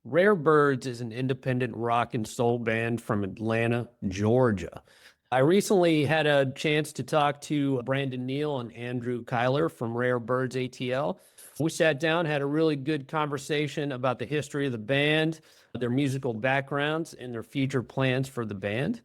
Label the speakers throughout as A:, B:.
A: Rare Birds is an independent rock and soul band from Atlanta, Georgia. I recently had a chance to talk to Brandon Neal and Andrew Cylar from Rare Birds ATL. We sat down, had a really good conversation about the history of the band, their musical backgrounds, and their future plans for the band.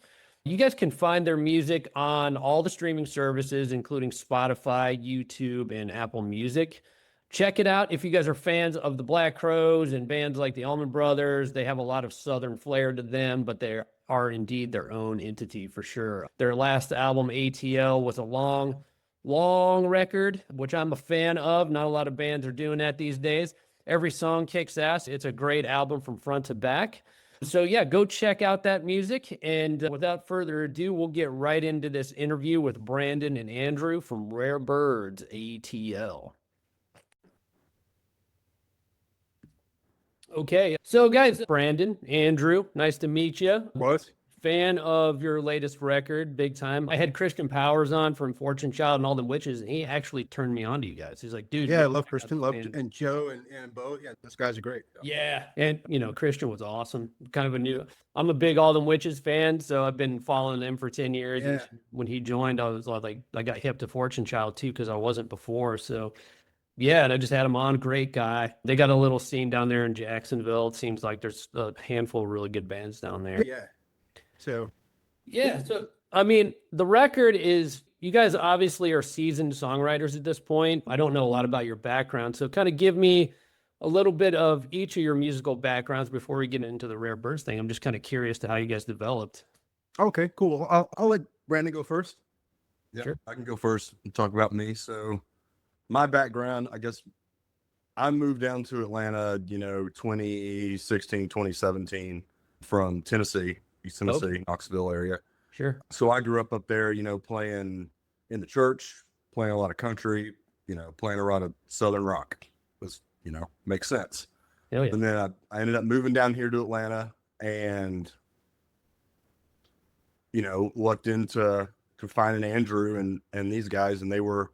A: You guys can find their music on all the streaming services, including Spotify, YouTube, and Apple Music. Check it out if you guys are fans of the Black Crowes and bands like the Allman Brothers. They have a lot of Southern flair to them, but they are indeed their own entity for sure. Their last album, ATL, was a long record, which I'm a fan of. Not a lot of bands are doing that these days. Every song kicks ass. It's a great album from front to back. So yeah, go check out that music. And without further ado, we'll get right into this interview with Brandon and Andrew from Rare Birds ATL. Okay, so guys, Brandon, Andrew, nice to meet you.
B: What?
A: Fan of your latest record, big time. I had Christian Powers on from Fortune Child and All Them Witches, and he actually turned me on to you guys. He's like, dude,
B: Yeah, I
A: you
B: love
A: check out
B: Christian,
A: this
B: loved
A: band.
B: and Joe and Beau. Yeah, those guys are great.
A: Yeah, and Christian was awesome. Kind of a new. I'm a big All Them Witches fan, so I've been following them for 10 years. And
B: Yeah.
A: when he joined, I was like, I got hip to Fortune Child too because I wasn't before. So yeah, and I just had him on. Great guy. They got a little scene down there in Jacksonville. It seems like there's a handful of really good bands down there.
B: Yeah. So
A: Yeah, so I mean, the record is you guys obviously are seasoned songwriters at this point. I don't know a lot about your background, so kind of give me a little bit of each of your musical backgrounds before we get into the Rare Birds thing. I'm just kind of curious to how you guys developed.
B: okay, cool. I'll let Brandon go first.
C: Yeah,
A: Sure.
C: I can go first and talk about me. So my background, I guess I moved down to Atlanta, 2016, 2017 from Tennessee, East Tennessee, Knoxville area.
A: Sure.
C: So I grew up there, playing in the church, playing a lot of country, playing a lot of Southern rock. Was, makes sense.
A: Hell yeah.
C: And then I ended up moving down here to Atlanta and, lucked into finding Andrew and these guys, and they were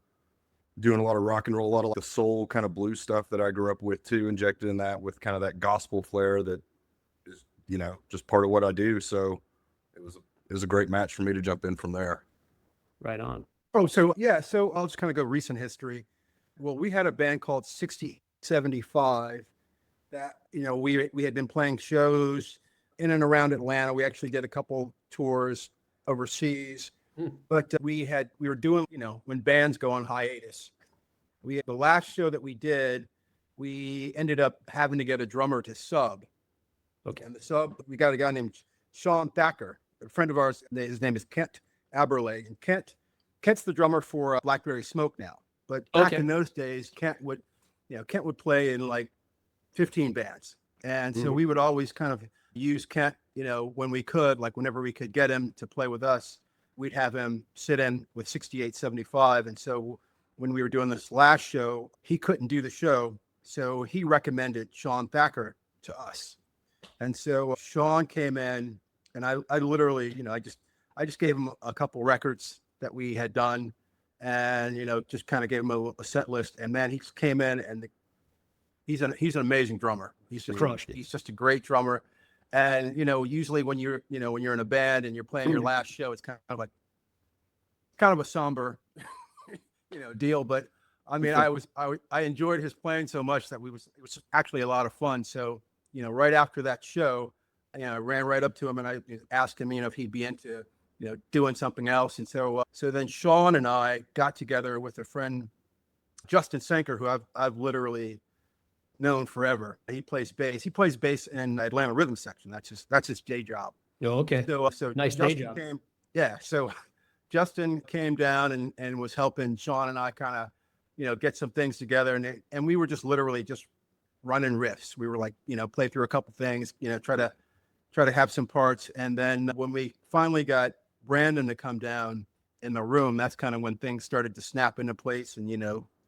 C: doing a lot of rock and roll, a lot of the soul kind of blues stuff that I grew up with too, injected in that with kind of that gospel flair that is, just part of what I do. So it was a great match for me to jump in from there.
A: Right on.
B: Oh, so yeah, so I'll just kind of go recent history. Well, we had a band called 6075 that, we had been playing shows in and around Atlanta. We actually did a couple tours overseas. But we were doing, when bands go on hiatus, the last show that we did, we ended up having to get a drummer to sub.
A: Okay.
B: And the sub, we got a guy named Sean Thacker, a friend of ours. His name is Kent Aberlay. And Kent's the drummer for Blackberry Smoke now. But back in those days, Kent would play in like 15 bands. And so we would always kind of use Kent, when we could, like whenever we could get him to play with us. We'd have him sit in with 6875. And so when we were doing this last show, he couldn't do the show. So he recommended Sean Thacker to us. And so Sean came in and I literally, I just gave him a couple records that we had done and, just kind of gave him a set list. And man, he came in and he's an amazing drummer. He's just
A: crushed it.
B: He's just a great drummer. And, usually when you're in a band and you're playing your last show, it's kind of a somber, deal. But I mean, I enjoyed his playing so much that it was actually a lot of fun. So, right after that show, I ran right up to him and I asked him, if he'd be into, doing something else. And so then Sean and I got together with a friend, Justin Sanker, who I've literally known forever. He plays bass. He plays bass in Atlanta Rhythm Section. That's his day job.
A: Oh, okay.
B: So
A: Nice day job.
B: So Justin came down and was helping Sean and I kind of, get some things together. And we were just literally just running riffs. We were like, play through a couple things, try to have some parts. And then when we finally got Brandon to come down in the room, that's kind of when things started to snap into place. And,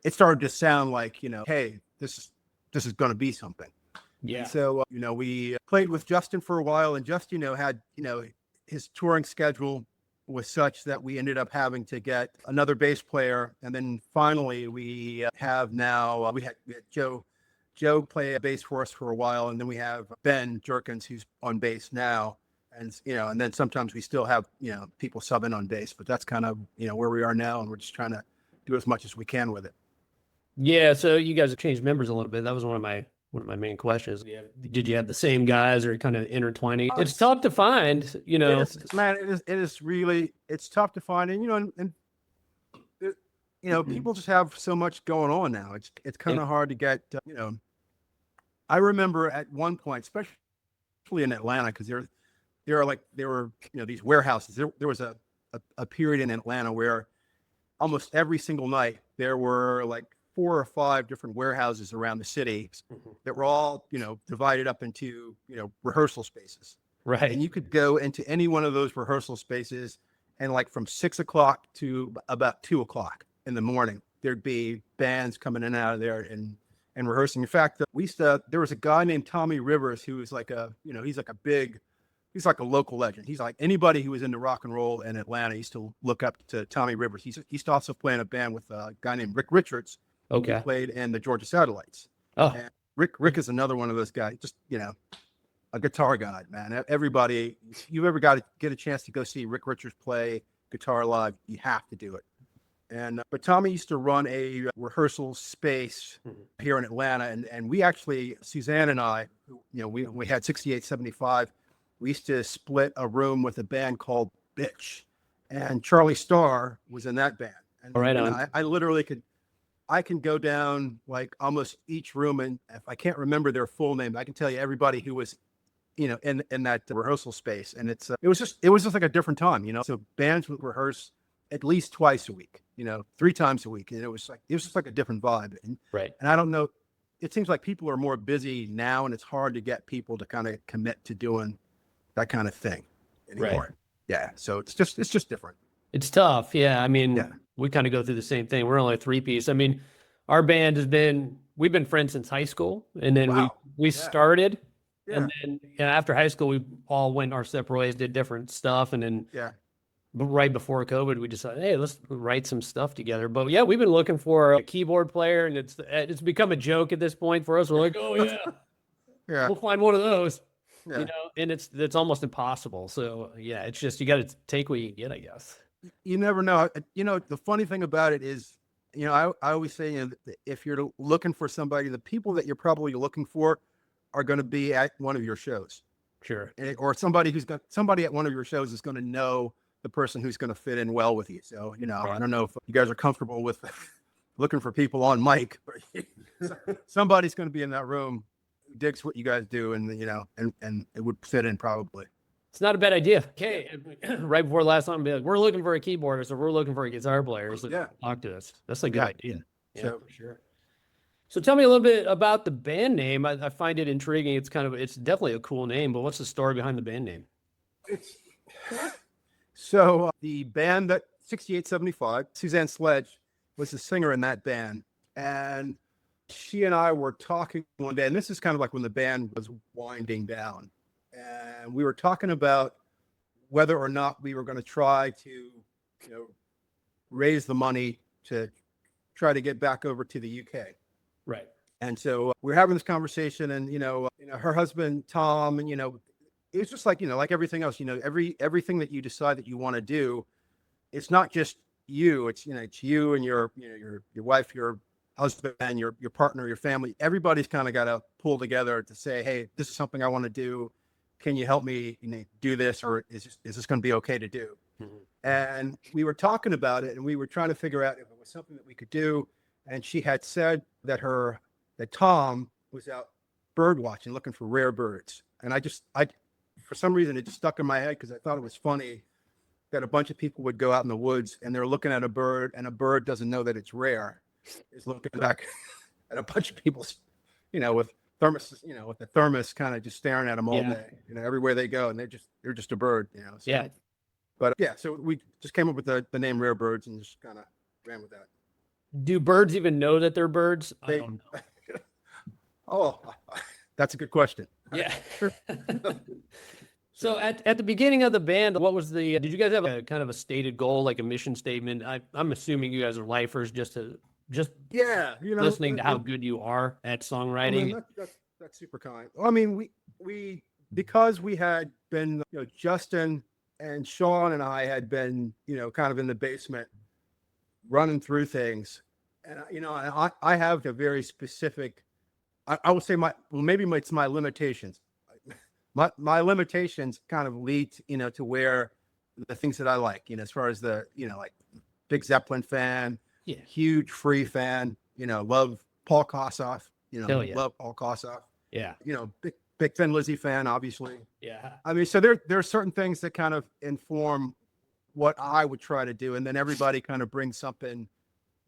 B: it started to sound like, hey, this is going to be something.
A: Yeah.
B: And so, we played with Justin for a while and Justin, had, his touring schedule was such that we ended up having to get another bass player. And then finally we have now, we had Joe Joe play bass for us for a while, and then we have Ben Jerkins, who's on bass now. And, and then sometimes we still have, people subbing on bass, but that's kind of, where we are now. And we're just trying to do as much as we can with it.
A: Yeah. So you guys have changed members a little bit. That was one of my main questions. Yeah. Did you have the same guys or kind of intertwining? It's tough to find,
B: Man, it is really, it's tough to find. And, people just have so much going on now. It's kind of hard to get, I remember at one point, especially in Atlanta, because there were these warehouses. There was a period in Atlanta where almost every single night there were like 4 or 5 different warehouses around the city that were all divided up into rehearsal spaces.
A: Right.
B: And you could go into any one of those rehearsal spaces, and like from 6 o'clock to about 2 o'clock in the morning, there'd be bands coming in and out of there and rehearsing. In fact, there was a guy named Tommy Rivers who was like he's like a local legend. He's like anybody who was into rock and roll in Atlanta used to look up to Tommy Rivers. He's also playing a band with a guy named Rick Richards.
A: Okay.
B: Who played in the Georgia Satellites.
A: Oh,
B: and Rick is another one of those guys, just, a guitar god, man. Everybody, if you ever get a chance to go see Rick Richards play guitar live, you have to do it. But Tommy used to run a rehearsal space here in Atlanta. And we actually, Suzanne and I, we had 6875. We used to split a room with a band called Bitch, and Charlie Starr was in that band. And,
A: all right.
B: I literally I can go down like almost each room, and if I can't remember their full name, I can tell you everybody who was, in that rehearsal space. And it was just like a different time, So bands would rehearse at least twice a week, 3 times a week, and it was just like a different vibe. And,
A: right.
B: And I don't know, it seems like people are more busy now, and it's hard to get people to kind of commit to doing that kind of thing anymore.
A: Right.
B: Yeah. So it's just different.
A: It's tough. Yeah. I mean, we kind of go through the same thing. We're only a 3-piece. I mean, our band we've been friends since high school, and then we started, and then after high school, we all went our separate ways, did different stuff. And then, right before COVID, we decided, hey, let's write some stuff together. But yeah, we've been looking for a keyboard player, and it's become a joke at this point for us. We're like, oh yeah, we'll find one of those.
B: Yeah.
A: And it's almost impossible. So yeah, it's just, you got to take what you can get, I guess.
B: You never know. The funny thing about it is, I always say, if you're looking for somebody, the people that you're probably looking for are going to be at one of your shows.
A: Sure.
B: Or somebody at one of your shows is going to know the person who's going to fit in well with you. So, I don't know if you guys are comfortable with looking for people on mic, but somebody's going to be in that room, digs what you guys do, and and it would fit in probably.
A: It's not a bad idea. Okay, right before last time, be like, we're looking for a keyboardist, or we're looking for a guitar player. So talk to us. That's a good idea. Yeah,
B: so,
A: for sure. So tell me a little bit about the band name. I find it intriguing. It's definitely a cool name, but what's the story behind the band name?
B: So the band that 6875, Suzanne Sledge was the singer in that band, and she and I were talking one day, and this is kind of like when the band was winding down, and we were talking about whether or not we were going to try to, raise the money to try to get back over to the UK.
A: Right.
B: And so we're having this conversation, and her husband Tom, and it's just like like everything else, everything that you decide that you want to do, it's not just you, it's it's you and your wife, your husband, your partner, your family. Everybody's kind of got to pull together to say, hey, this is something I want to do. Can you help me do this, or is this going to be okay to do? Mm-hmm. And we were talking about it, and we were trying to figure out if it was something that we could do. And she had said that Tom was out bird watching, looking for rare birds. And I for some reason, it just stuck in my head because I thought it was funny that a bunch of people would go out in the woods and they're looking at a bird, and a bird doesn't know that it's rare. It's looking back at a bunch of people, with thermos, with the thermos kind of just staring at them all day, everywhere they go, and they're just a bird, So,
A: yeah.
B: But so we just came up with the name Rare Birds and just kind of ran with that.
A: Do birds even know that they're birds? I don't know.
B: Oh, that's a good question.
A: Yeah. So at the beginning of the band, did you guys have a kind of a stated goal, like a mission statement? I'm assuming you guys are lifers, just to just
B: Yeah,
A: listening to how good you are at songwriting.
B: That's super kind. Well, I mean, we because we had been, Justin and Sean and I had been, kind of in the basement running through things, and I have a very specific. I would say it's my limitations. My limitations kind of lead, to where the things that I like, as far as like big Zeppelin fan,
A: Yeah.
B: huge Free fan, love Paul Kossoff,
A: Hell yeah.
B: love Paul Kossoff,
A: Yeah.
B: big Thin Lizzy fan, obviously.
A: Yeah.
B: I mean, so there are certain things that kind of inform what I would try to do, and then everybody kind of brings something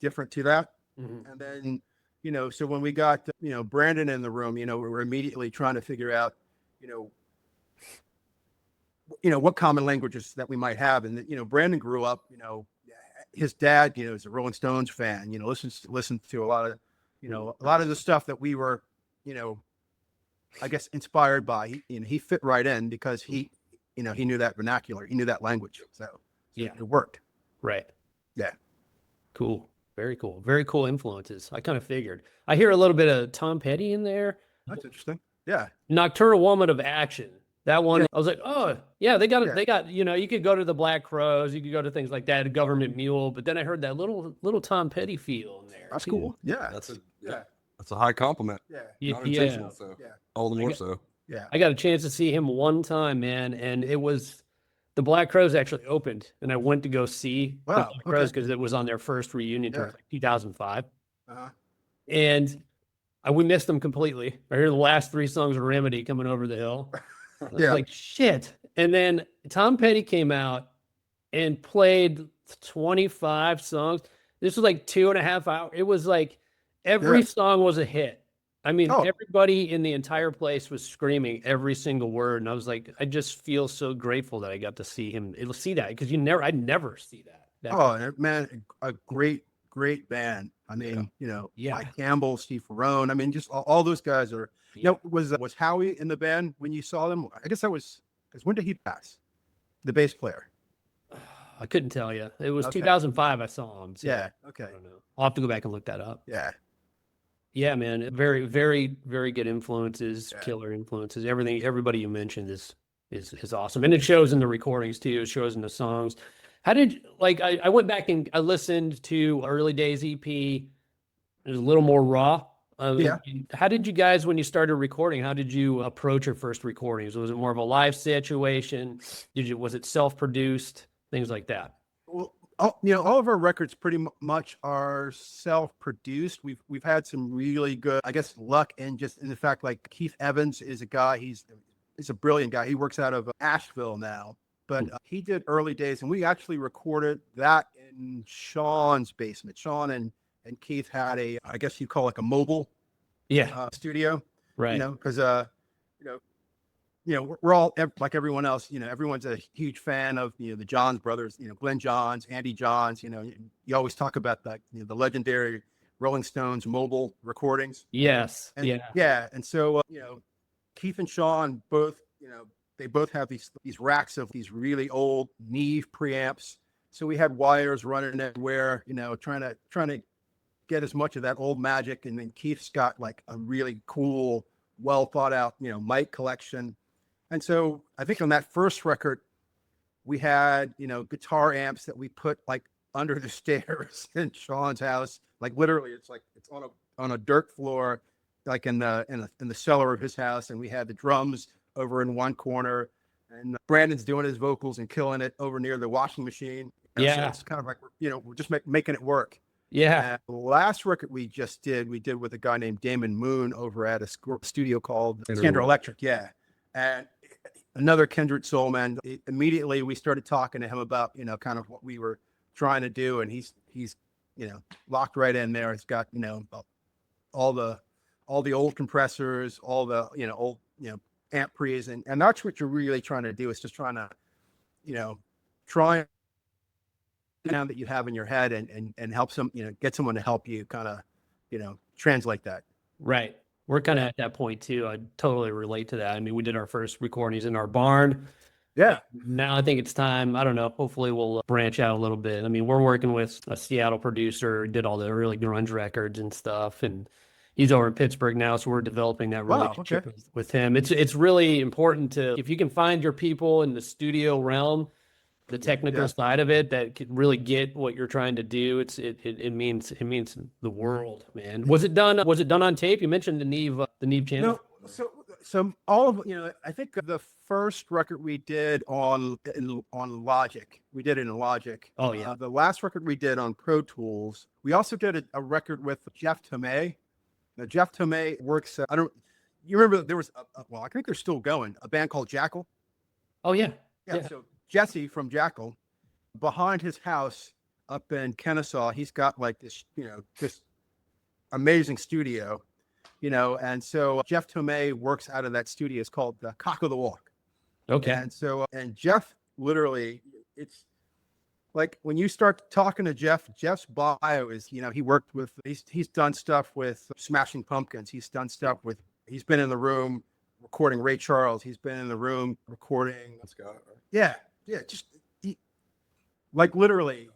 B: different to that.
A: Mhm.
B: And then, so when we got, Brandon in the room, we were immediately trying to figure out, what common languages that we might have. And, Brandon grew up, his dad, is a Rolling Stones fan, listens to a lot of, a lot of the stuff that we were, I guess, inspired by. He fit right in because he knew that vernacular, he knew that language. So
A: Yeah.
B: it worked.
A: Right.
B: Yeah.
A: Cool. Very cool. Very cool influences. I kind of figured. I hear a little bit of Tom Petty in there.
B: That's interesting. Yeah.
A: Nocturnal Woman of Action. That one,
B: Yeah.
A: I was like, oh, yeah, they got it.
B: Yeah.
A: They got, you could go to the Black Crows, you could go to things like that, Government Mule. But then I heard that little Tom Petty feel in there.
B: That's
A: too.
B: cool. Yeah.
C: That's a high compliment.
B: Yeah.
C: Not
A: Yeah.
C: intentional, so
B: Yeah.
C: all the more so.
B: Yeah.
A: I got a chance to see him one time, man, and it was the Black Crows actually opened, and I went to go see the
B: Wow,
A: Black Crows
B: okay.
A: because it was on their first reunion tour,
B: Yeah.
A: like 2005,
B: Uh-huh.
A: and we missed them completely. I heard the last three songs of Remedy coming over the hill. I was
B: Yeah.
A: like, shit. And then Tom Petty came out and played 25 songs. This was like 2.5 hours. It was like every
B: Yeah.
A: song was a hit. I mean,
B: Oh.
A: everybody in the entire place was screaming every single word. And I was like, I just feel so grateful that I got to see him, see that, because I'd never see that.
B: Oh, man, a great band. I mean,
A: Yeah.
B: Mike Campbell, Steve Ferrone. I mean, just all those guys are. Was Howie in the band when you saw them? I guess because when did he pass? The bass player.
A: I couldn't tell you. It was
B: Okay.
A: 2005 I saw him. So
B: Yeah.
A: I
B: Okay.
A: don't know. I'll have to go back and look that up.
B: Yeah.
A: Yeah, man. Very, very, very good influences,
B: Yeah.
A: killer influences. Everybody you mentioned is awesome. And it shows in the recordings too. It shows in the songs. How did I went back and I listened to Early Days EP. It was a little more raw.
B: Yeah.
A: How did you guys, when you started recording, how did you approach your first recordings? Was it more of a live situation? Was it self-produced? Things like that.
B: Well, all of our records pretty much are self-produced. We've had some really good, I guess, luck, and just in the fact, like Keith Evans is a guy. He's a brilliant guy. He works out of Asheville now, but he did Early Days, and we actually recorded that in Sean's basement. Sean and Keith had I guess you call it like a mobile studio,
A: right?
B: Because we're all like everyone else. Everyone's a huge fan of the Johns brothers. Glenn Johns, Andy Johns. You always talk about the legendary Rolling Stones mobile recordings.
A: Yes.
B: And, yeah. And so Keith and Sean both they both have these racks of these really old Neve preamps. So we had wires running everywhere. Trying to get as much of that old magic. And then Keith's got like a really cool, well thought out mic collection. And so I think on that first record, we had, guitar amps that we put like under the stairs in Sean's house. Like literally it's on a dirt floor, like in the cellar of his house. And we had the drums over in one corner, and Brandon's doing his vocals and killing it over near the washing machine.
A: Yeah.
B: So it's kind of like, we're just making it work.
A: Yeah.
B: The last record we did with a guy named Damon Moon over at a studio called Sandra Electric. Yeah. And another kindred soul, man. Immediately we started talking to him about, kind of what we were trying to do. And he's locked right in there. It's got, all the old compressors, all the, old, amp pre's. And that's what you're really trying to do, is just trying to, try sound that you have in your head and help get someone to help you kind of, translate that.
A: Right. We're kind of at that point too. I totally relate to that. I mean, we did our first recordings in our barn.
B: Yeah.
A: Now I think it's time. I don't know. Hopefully we'll branch out a little bit. I mean, we're working with a Seattle producer, did all the early grunge records and stuff, and he's over in Pittsburgh now, so we're developing that
B: Wow,
A: relationship
B: okay.
A: with him. It's really important to, if you can find your people in the studio realm, the technical
B: Yeah.
A: side of it that can really get what you're trying to do. It means the world, man. Was it done on tape? You mentioned the Neve channel.
B: No, so all of, I think the first record we did on Logic, we did it in Logic.
A: Oh yeah.
B: The last record we did on Pro Tools. We also did a record with Jeff Tomei. Now Jeff Tomei works. You remember there was well, I think they're still going. A band called Jackal.
A: Oh yeah.
B: Yeah. So Jesse from Jackal, behind his house up in Kennesaw, he's got like this, this amazing studio. And so Jeff Tomei works out of that studio. It's called the Cock of the Walk.
A: Okay.
B: And so, and Jeff literally, it's like when you start talking to Jeff's bio is, he worked with, he's done stuff with Smashing Pumpkins. He's done stuff with, he's been in the room recording Ray Charles. He's been in the room recording. Yeah. Yeah. Just like literally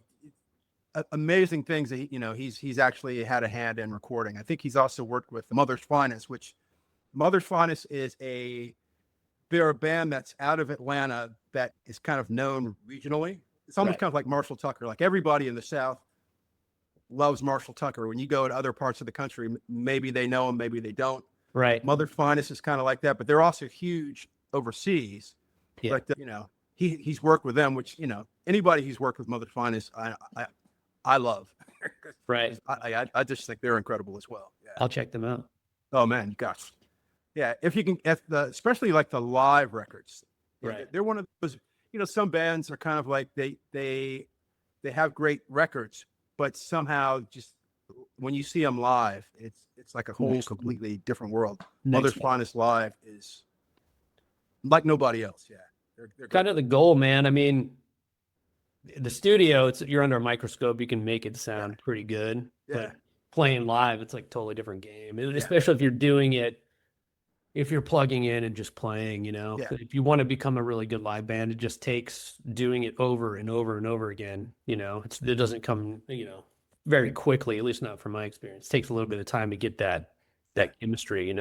B: amazing things that he's actually had a hand in recording. I think he's also worked with Mother's Finest, which Mother's Finest they're a band that's out of Atlanta that is kind of known regionally. It's almost kind of like Marshall Tucker. Like everybody in the South loves Marshall Tucker. When you go to other parts of the country, maybe they know him, maybe they don't.
A: Right.
B: Mother's Finest is kind of like that, but they're also huge overseas.
A: Yeah.
B: But he's worked with them, which anybody who's worked with Mother's Finest, I love.
A: Right.
B: I just think they're incredible as well. Yeah.
A: I'll check them out.
B: Oh man, gosh. Yeah. If you can, especially like the live records,
A: right?
B: They're one of those. Some bands are kind of like they have great records, but somehow just when you see them live, it's like a whole completely different world. Mother's Finest live is like nobody else. Yeah. They're
A: kind of the goal, man. I mean, the studio, you're under a microscope, you can make it sound pretty good.
B: Yeah.
A: But playing live, it's like a totally different game. Especially if you're doing it, if you're plugging in and just playing, if you want to become a really good live band, it just takes doing it over and over and over again. It doesn't come, very quickly, at least not from my experience. It takes a little bit of time to get that chemistry,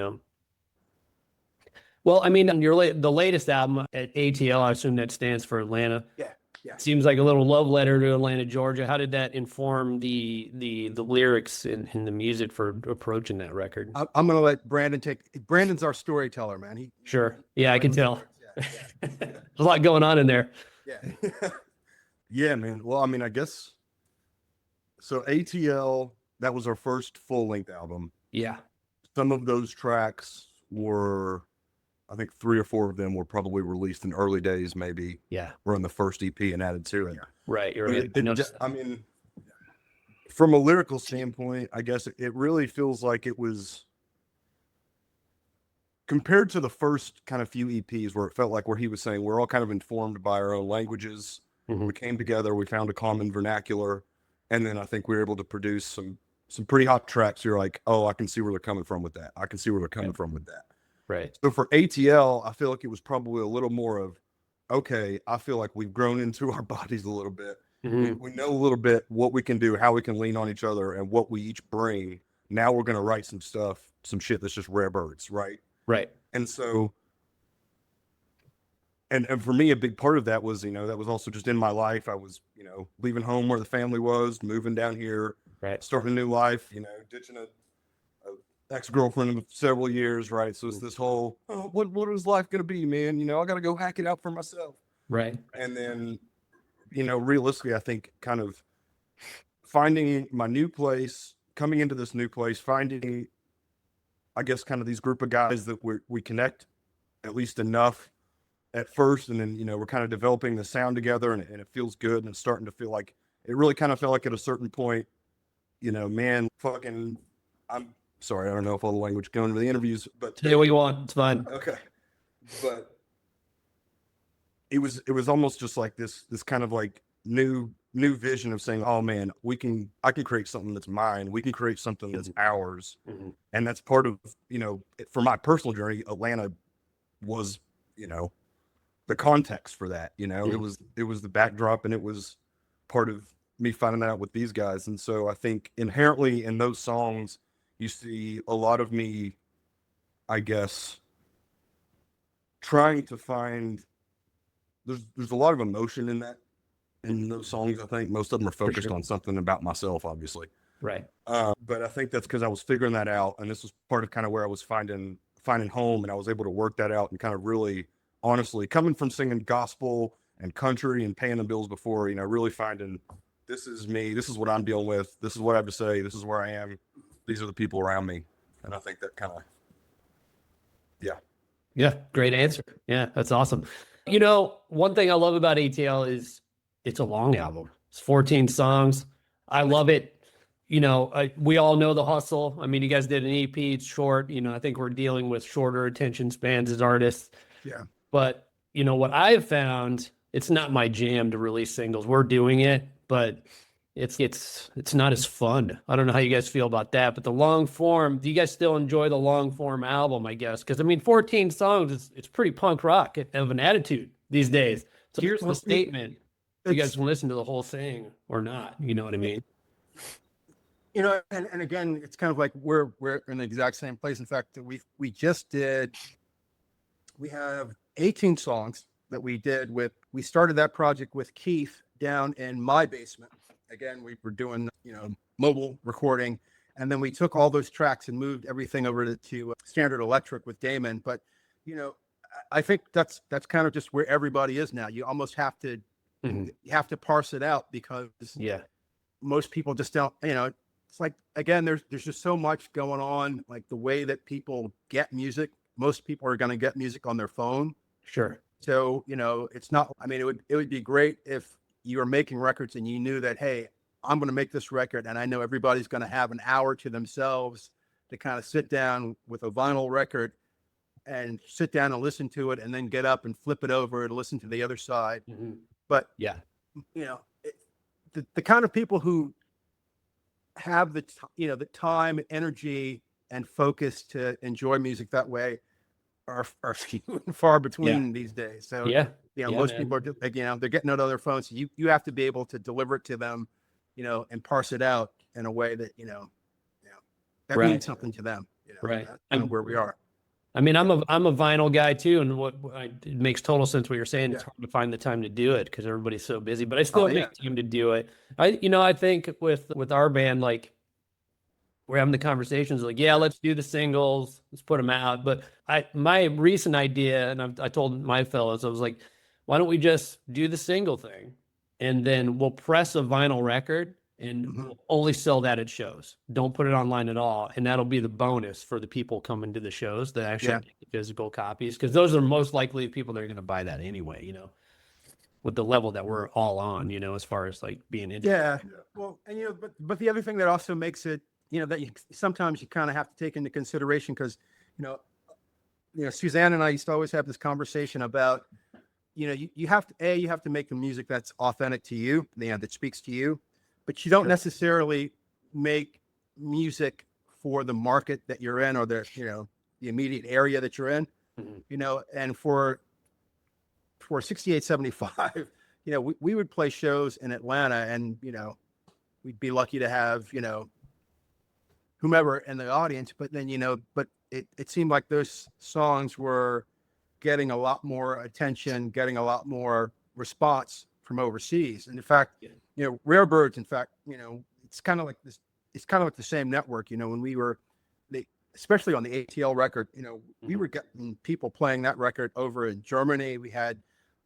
A: Well, I mean, the latest album at ATL, I assume that stands for Atlanta.
B: Yeah. Yeah.
A: Seems like a little love letter to Atlanta, Georgia. How did that inform the lyrics and the music for approaching that record?
B: I'm going to let Brandon's our storyteller, man.
A: Sure. Yeah, I can tell.
B: Yeah.
A: There's a lot going on in there.
B: Yeah.
C: Yeah, man. Well, I mean, I guess so. ATL, that was our first full-length album.
A: Yeah.
C: Some of those tracks were, I think 3 or 4 of them were probably released in early days, maybe.
A: Yeah.
C: Were in the first EP and added to it.
A: Right. You're right.
C: I mean, from a lyrical standpoint, I guess it really feels like it was compared to the first kind of few EPs where it felt like where he was saying we're all kind of informed by our own languages.
A: Mm-hmm.
C: We came together, we found a common vernacular, and then I think we were able to produce some pretty hot tracks. You're like, oh, I can see where they're coming from with that. I can see where they're coming from with that.
A: Right.
C: So for ATL, I feel like it was probably a little more of, okay, I feel like we've grown into our bodies a little bit.
A: Mm-hmm.
C: We know a little bit what we can do, how we can lean on each other, and what we each bring. Now we're going to write some shit that's just Rare Birds, right?
A: Right.
C: And so, and for me, a big part of that was, that was also just in my life. I was, leaving home where the family was, moving down here,
A: right,
C: starting a new life, ditching a ex-girlfriend of several years, right? So it's this whole, what is life going to be, man? I got to go hack it out for myself.
A: Right.
C: And then, realistically, I think kind of finding my new place, coming into this new place, finding, I guess, kind of these group of guys that we connect at least enough at first. And then, we're kind of developing the sound together and it feels good. And it's starting to feel like, it really kind of felt like at a certain point, man, I'm sorry, I don't know if all the language going into the interviews, but
A: say what you want. It's fine.
C: Okay. But it was almost just like this kind of like new vision of saying, oh man, I can create something that's mine. We can create something that's ours.
A: Mm-hmm.
C: And that's part of, for my personal journey, Atlanta was, the context for that, you know. It was the backdrop, and it was part of me finding that out with these guys. And so I think inherently in those songs, you see a lot of me, I guess, trying to find, there's a lot of emotion in that, in those songs. I think most of them are focused on something about myself, obviously.
A: Right.
C: But I think that's because I was figuring that out, and this was part of kind of where I was finding home, and I was able to work that out and kind of really, honestly, coming from singing gospel and country and paying the bills before, you know, really finding, this is me, this is what I'm dealing with, this is what I have to say, this is where I am, these are the people around me. And I think that kind of,
A: Yeah, great answer. Yeah, that's awesome. You know, one thing I love about ATL is it's a long album. It's 14 songs. I love it. You know, we all know the hustle. I mean, you guys did an EP, it's short. You know, I think we're dealing with shorter attention spans as artists.
B: Yeah.
A: But, you know, what I've found, it's not my jam to release singles. We're doing it, but it's not as fun. I don't know how you guys feel about that, but the long form, do you guys still enjoy the long form album, I guess? Because I mean, 14 songs, it's pretty punk rock of an attitude these days. So here's the statement. You guys can listen to the whole thing or not. You know what I mean?
B: You know, and again, it's kind of like we're in the exact same place. In fact, we have 18 songs that we started that project with Keith down in my basement. Again, we were doing, you know, mobile recording, and then we took all those tracks and moved everything over to Standard Electric with Damon. But, you know, I think that's kind of just where everybody is now. You almost have to, you have to parse it out, because most people just don't, you know, it's like, again, there's just so much going on, like the way that people get music. Most people are going to get music on their phone.
A: Sure.
B: So, you know, it's not, I mean, it would be great if you were making records and you knew that, hey, I'm going to make this record, and I know everybody's going to have an hour to themselves to kind of sit down with a vinyl record and sit down and listen to it, and then get up and flip it over and listen to the other side. But, you know, the kind of people who have the time, energy, and focus to enjoy music that way are few and far between these days. So you know, most people are just, like, you know, they're getting it on their phones. So you have to be able to deliver it to them, you know, and parse it out in a way that, you know, that means something to them. You know, that's kind of where we are.
A: I mean, I'm a vinyl guy too, and it makes total sense what you're saying. It's hard to find the time to do it because everybody's so busy, but I still make time to do it. I think with our band, like, we're having the conversations like, yeah, let's do the singles, let's put them out. But my recent idea, and I told my fellows, I was like, why don't we just do the single thing, and then we'll press a vinyl record and we'll only sell that at shows. Don't put it online at all. And that'll be the bonus for the people coming to the shows that actually get the physical copies. Because those are most likely people that are going to buy that anyway, you know, with the level that we're all on, you know, as far as like being into.
B: Yeah. Well, and, you know, but the other thing that also makes it, you know, that sometimes you kind of have to take into consideration, because, you know, Suzanne and I used to always have this conversation about, you know, you have to make the music that's authentic to you, you know, that speaks to you. But you don't necessarily make music for the market that you're in, or the, you know, the immediate area that you're in, you know. And for 6875, you know, we would play shows in Atlanta, and, you know, we'd be lucky to have, you know, whomever in the audience. But then, you know, it seemed like those songs were getting a lot more attention, getting a lot more response from overseas. And in fact, you know, Rare Birds, in fact, you know, it's kind of like this, it's kind of like the same network, you know, when we were, especially on the ATL record, you know, we were getting people playing that record over in Germany. We had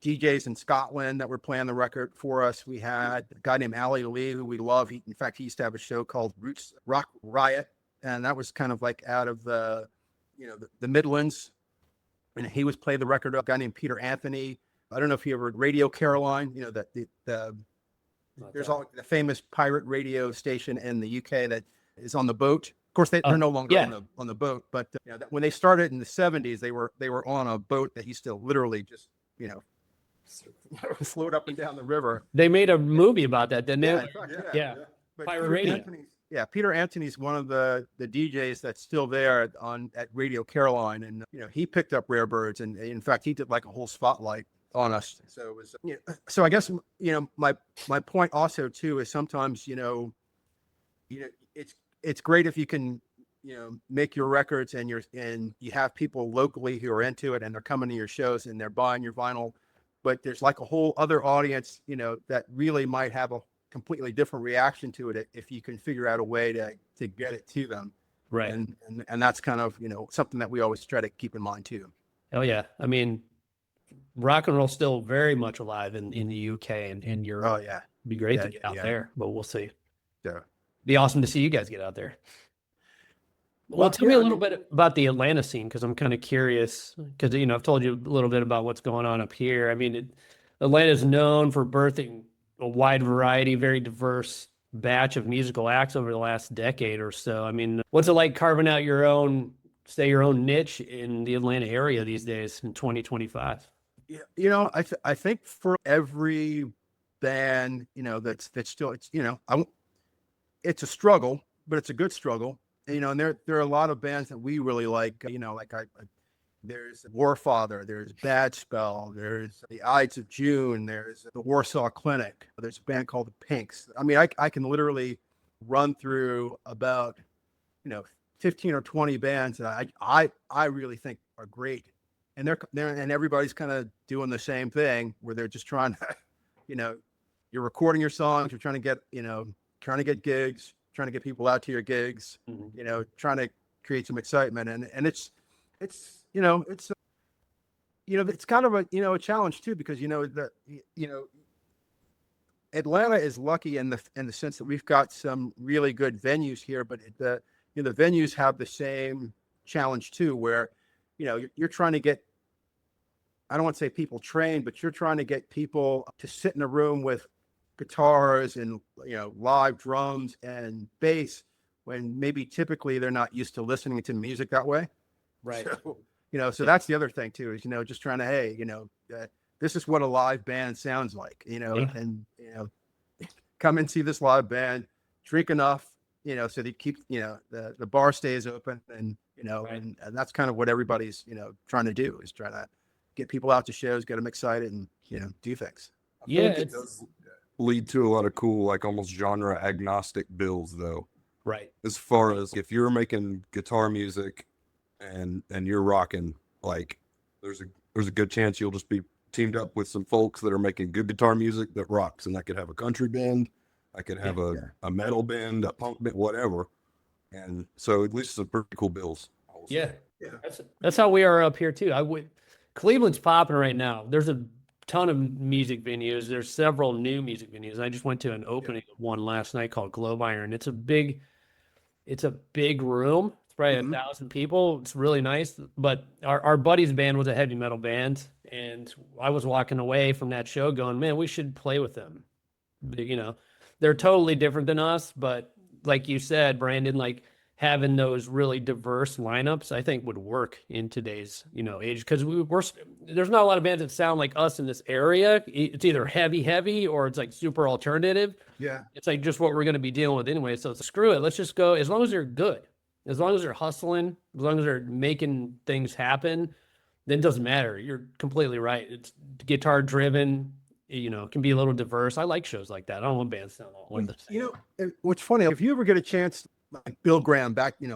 B: DJs in Scotland that were playing the record for us. We had a guy named Ali Lee, who we love. In fact, he used to have a show called Roots Rock Riot. And that was kind of like out of the, you know, the Midlands. And he was playing the record, a guy named Peter Anthony. I don't know if you ever heard Radio Caroline, you know, there's all the famous pirate radio station in the UK that is on the boat. Of course, they're no longer on the boat, but you know, when they started in the 70s, they were on a boat that used to literally just, you know, float up and down the river.
A: They made a movie about that, didn't they?
B: Yeah.
A: Pirate radio.
B: Peter Anthony's one of the DJs that's still there at Radio Caroline, and you know, he picked up Rare Birds, and in fact, he did like a whole spotlight on us. So it was, so I guess, my point also too is sometimes, it's great if you can, make your records and you have people locally who are into it and they're coming to your shows and they're buying your vinyl, but there's like a whole other audience, that really might have a completely different reaction to it if you can figure out a way to get it to them.
A: Right.
B: And that's kind of, something that we always try to keep in mind too.
A: Oh yeah. I mean, rock and roll still very much alive in the UK and Europe.
B: Oh yeah.
A: It'd be great
B: Yeah,
A: to get out
B: yeah.
A: there, but we'll see.
B: Yeah.
A: Be awesome to see you guys get out there. Well, tell me a little bit about the Atlanta scene, because I'm kind of curious, because, I've told you a little bit about what's going on up here. I mean, Atlanta is known for birthing a wide variety, very diverse batch of musical acts over the last decade or so. I mean, what's it like carving out your own niche in the Atlanta area these days in 2025?
B: Yeah, I think for every band, that's still, it's a struggle, but it's a good struggle. And there are a lot of bands that we really like, there's Warfather, there's Bad Spell, there's the Ides of June, there's the Warsaw Clinic, there's a band called the Pinks. I mean, I can literally run through about, 15 or 20 bands that I really think are great. And and everybody's kind of doing the same thing where they're just trying to, you're recording your songs, you're trying to get gigs, trying to get people out to your gigs, trying to create some excitement. And it's kind of a challenge too, because, Atlanta is lucky in the sense that we've got some really good venues here, but the venues have the same challenge too, where, you're trying to get, I don't want to say people trained, but you're trying to get people to sit in a room with guitars and, live drums and bass when maybe typically they're not used to listening to music that way.
A: Right.
B: So that's the other thing too, is, just trying to, hey, this is what a live band sounds like, and, come and see this live band, drink enough, so they keep, the bar stays open and, and that's kind of what everybody's, trying to do, is try to get people out to shows, get them excited and, do things.
A: Yeah.
C: It does lead to a lot of cool, like almost genre agnostic bills though.
A: Right.
C: As far as if you're making guitar music and you're rocking, like there's a good chance you'll just be teamed up with some folks that are making good guitar music that rocks. And I could have a country band, I could have a metal band, a punk band, whatever. And so at least some pretty cool bills.
A: Yeah. That's how we are up here too. Cleveland's popping right now. There's a ton of music venues. There's several new music venues. I just went to an opening of one last night called Globe Iron. It's a big room. It's probably 1,000 people. It's really nice. But our buddy's band was a heavy metal band, and I was walking away from that show going, man, we should play with them. They're totally different than us, but like you said, Brandon, like having those really diverse lineups, I think would work in today's, age, because there's not a lot of bands that sound like us in this area. It's either heavy or it's like super alternative.
B: Yeah.
A: It's like just what we're going to be dealing with anyway. So screw it. Let's just go. As long as they're good, as long as they're hustling, as long as they're making things happen, then it doesn't matter. You're completely right. It's guitar driven. It can be a little diverse. I like shows like that. I don't want bands sound all one the same.
B: What's funny, if you ever get a chance, like Bill Graham back in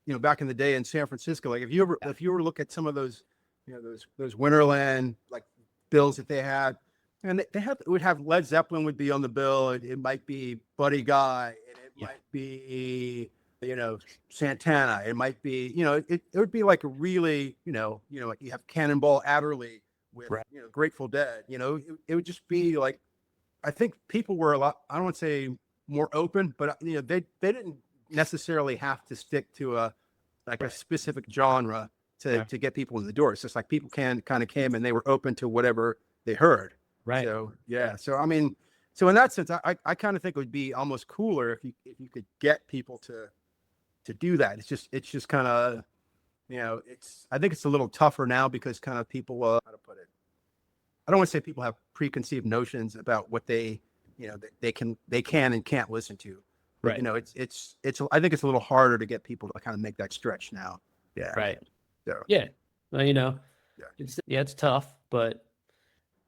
B: the day in San Francisco, like if you ever look at some of those, those Winterland like bills that they had, and it would have Led Zeppelin would be on the bill. It might be Buddy Guy, and it might be, Santana. It might be, it would be like a really, like you have Cannonball Adderley with, Grateful Dead, it would just be like, I think people were a lot, I don't want to say more open, but they didn't necessarily have to stick to a specific genre to get people in the door. It's just like people kind of came and they were open to whatever they heard.
A: Right.
B: So, yeah. So, I mean, so in that sense, I kind of think it would be almost cooler if you could get people to do that. It's just kind of, I think it's a little tougher now because kind of people, how to put it, I don't want to say people have preconceived notions about what they can and can't listen to. But,
A: Right.
B: It's I think it's a little harder to get people to kind of make that stretch now. Yeah.
A: Right.
B: So,
A: Yeah. Well, it's tough. But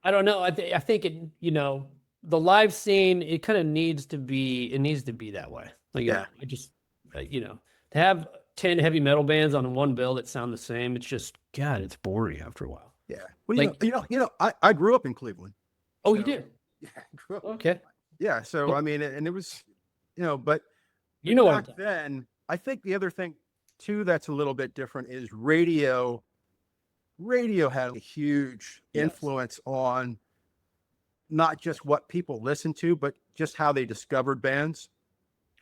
A: I don't know. I think it, the live scene, it kind of needs to be that way. Like,
B: Yeah.
A: I just, to have 10 heavy metal bands on one bill that sound the same, it's just, God, it's boring after a while.
B: Yeah. Well,
A: Like-
B: I grew up in Cleveland.
A: Oh,
B: So-
A: you did?
B: Yeah, I grew up.
A: Okay.
B: Yeah. So,
A: Cool.
B: I mean, and it was, but
A: You know
B: back
A: what?
B: then, I think the other thing too that's a little bit different is radio. Radio had a huge
A: Yes.
B: influence on not just what people listen to, but just how they discovered bands.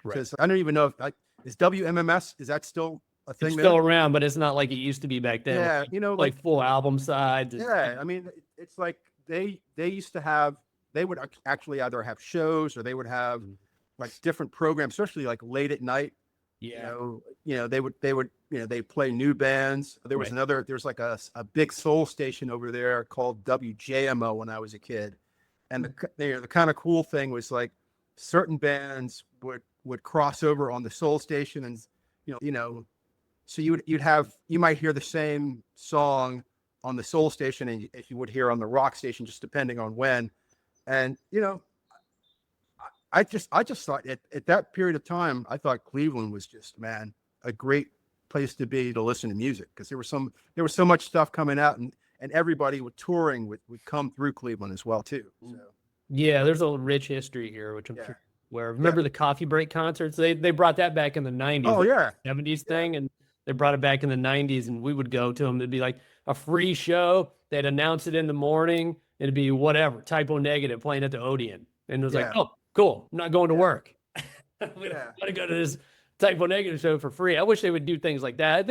A: Right.
B: Because I don't even know if is WMMS, is that still a thing?
A: It's
B: there?
A: still around, but it's not like it used to be back then.
B: Yeah,
A: Like full album sides.
B: yeah. I mean, it's like they used to have. They would actually either have shows or they would have like different programs, especially like late at night.
A: Yeah.
B: They would they play new bands. There was
A: Right.
B: there's like a big soul station over there called WJMO when I was a kid, and the kind of cool thing was like certain bands would cross over on the soul station, and so you might hear the same song on the soul station and if you would hear on the rock station, just depending on when. And I just thought at that period of time, I thought Cleveland was just, man, a great place to be to listen to music, because there was so much stuff coming out, and everybody with touring would come through Cleveland as well too. So
A: Yeah, there's a rich history here, which I'm
B: Yeah.
A: sure. Where remember the coffee break concerts? They brought that back in the 90s.
B: oh yeah,
A: 70s thing, and they brought it back in the 90s, and we would go to them. It'd be like a free show. They'd announce it in the morning. It'd be whatever, Typo Negative playing at the Odeon. And it was like,
B: Yeah.
A: oh, cool. I'm not going to work. I'm
B: Yeah.
A: going to go to this Typo Negative show for free. I wish they would do things like that. I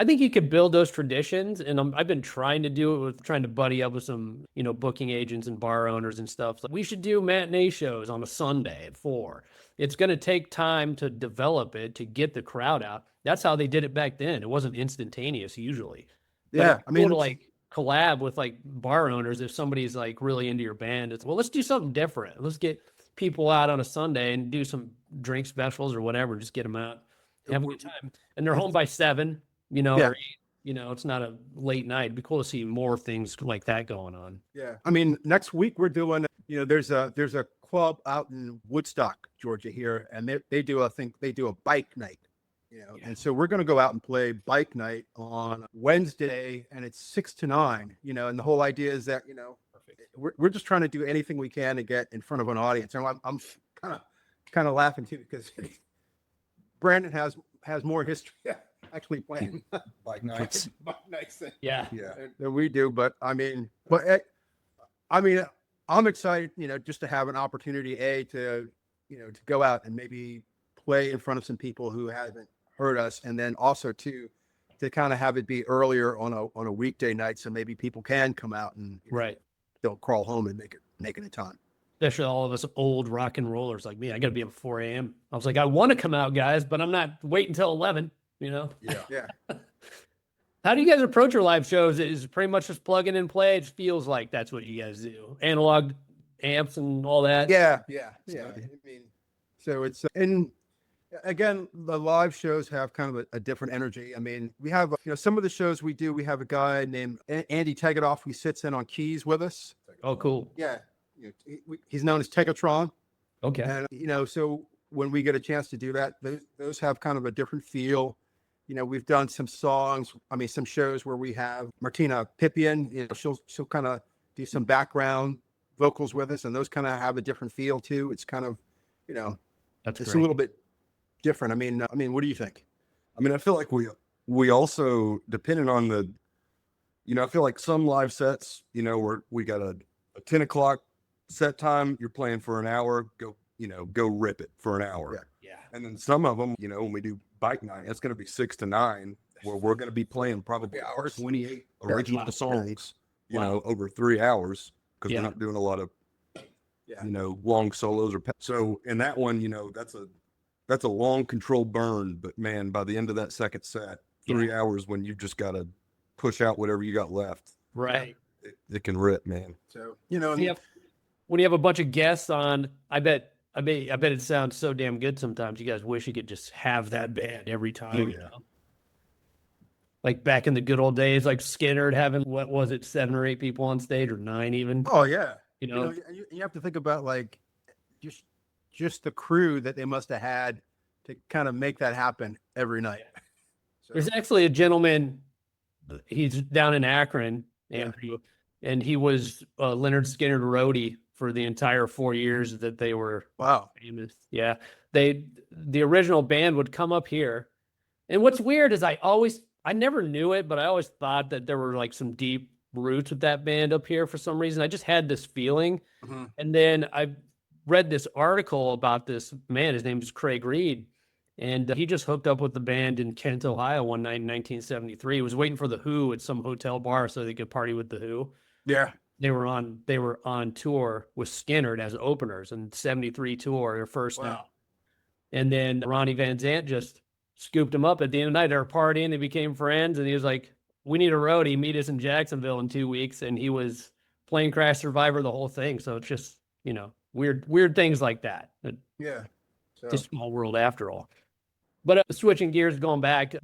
A: think you could build those traditions, and I've been trying to do it with trying to buddy up with some, booking agents and bar owners and stuff. Like, we should do matinee shows on a Sunday at 4. It's going to take time to develop it, to get the crowd out. That's how they did it back then. It wasn't instantaneous usually. But
B: yeah.
A: it's cool to like collab with like bar owners if somebody's like really into your band. It's, well, let's do something different. Let's get people out on a Sunday and do some drink specials or whatever. Just get them out, have a good time, and they're home by 7.
B: Yeah.
A: Or 8, it's not a late night. It'd be cool to see more things like that going on.
B: Yeah. I mean, next week we're doing, there's a club out in Woodstock, Georgia here, and they do a bike night,
A: Yeah.
B: and so we're going to go out and play bike night on Wednesday, and it's 6 to 9, and the whole idea is that, we're just trying to do anything we can to get in front of an audience. And I'm kind of laughing too, because Brandon has more history actually playing
C: Bike nights.
B: bike nights than
A: Yeah.
C: Yeah.
B: than we do. But I mean, I'm excited, just to have an opportunity, to go out and maybe play in front of some people who haven't heard us, and then also to kind of have it be earlier on a weekday night, so maybe people can come out and
A: Right.
B: they'll crawl home and make it a time.
A: Especially all of us old rock and rollers like me. I got to be up at 4 a.m. I was like, I want to come out, guys, but I'm not waiting until 11.
C: Yeah.
B: Yeah.
A: How do you guys approach your live shows? Is it pretty much just plug in and play? It feels like that's what you guys do. Analog amps and all that.
B: Yeah.
A: So-
B: I mean, so it's, and again, the live shows have kind of a different energy. I mean, we have, some of the shows we do, we have a guy named Andy Tegedoff who sits in on keys with us.
A: Oh, cool.
B: Yeah. He's known as Tegatron.
A: Okay.
B: And, so when we get a chance to do that, those have kind of a different feel. We've done some some shows where we have Martina Pippian, she'll kind of do some background vocals with us, and those kind of have a different feel too. It's kind of,
A: That's
B: it's
A: great.
B: a little bit different. I mean, what do you think?
C: I mean, I feel like we also, depending on the, I feel like some live sets, we got a 10 o'clock set time, you're playing for an hour, go rip it for an hour.
A: Yeah.
C: And then some of them, when we do bike night, it's going to be 6 to 9, where we're going to be playing probably 28 original
A: Wow.
C: songs,
A: Wow.
C: over 3 hours, because
A: Yeah.
C: we're not doing a lot of,
B: Yeah.
C: long solos so in that one, that's a long controlled burn, but man, by the end of that second set, 3 hours, when you've just got to push out whatever you got left,
A: Right.
C: it can rip, man.
B: So,
A: When you have a bunch of guests on, I bet it sounds so damn good sometimes. You guys wish you could just have that band every time.
C: Yeah.
A: Like back in the good old days, like Skinner having, what was it, 7 or 8 people on stage, or 9 even?
B: Oh yeah.
A: You
B: You
A: know,
B: know, you have to think about like just just the crew that they must have had to kind of make that happen every night. So
A: there's actually a gentleman, he's down in Akron,
B: yeah.
A: Andrew, and he was Leonard Skinner roadie for the entire 4 years that they were
B: Wow.
A: famous. Yeah, the original band would come up here, and what's weird is I never knew it, but I always thought that there were like some deep roots with that band up here for some reason. I just had this feeling,
B: Mhm.
A: and then I read this article about this man. His name is Craig Reed, and he just hooked up with the band in Kent, Ohio, one night in 1973. He was waiting for the Who at some hotel bar so they could party with the Who.
B: Yeah.
A: They were on tour with Skinner as openers in '73 tour, their first night.
B: Wow.
A: And then Ronnie Van Zant just scooped him up at the end of the night. They were partying, they became friends, and he was like, "We need a roadie. Meet us in Jacksonville in 2 weeks." And he was Plane Crash Survivor, the whole thing. So it's just, weird things like that.
B: Yeah. So
A: It's a small world after all. But switching gears, going back,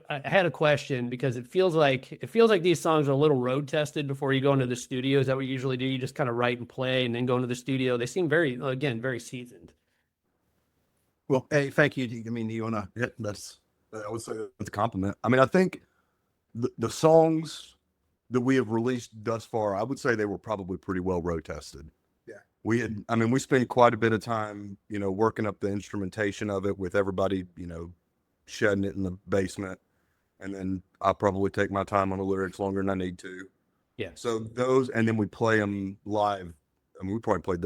A: I had a question because it feels like these songs are a little road tested before you go into the studio. Is that what you usually do? You just kind of write and play and then go into the studio. They seem very seasoned.
B: well, hey, thank you. I mean, do you wanna
C: Yeah, I would say that's a compliment. I mean, I think the songs that we have released thus far, I would say they were probably pretty well road tested. I mean, we spent quite a bit of time, working up the instrumentation of it with everybody, shedding it in the basement. And then I probably take my time on the lyrics longer than I need to.
A: Yeah.
C: So and then we play them live. I mean, we probably played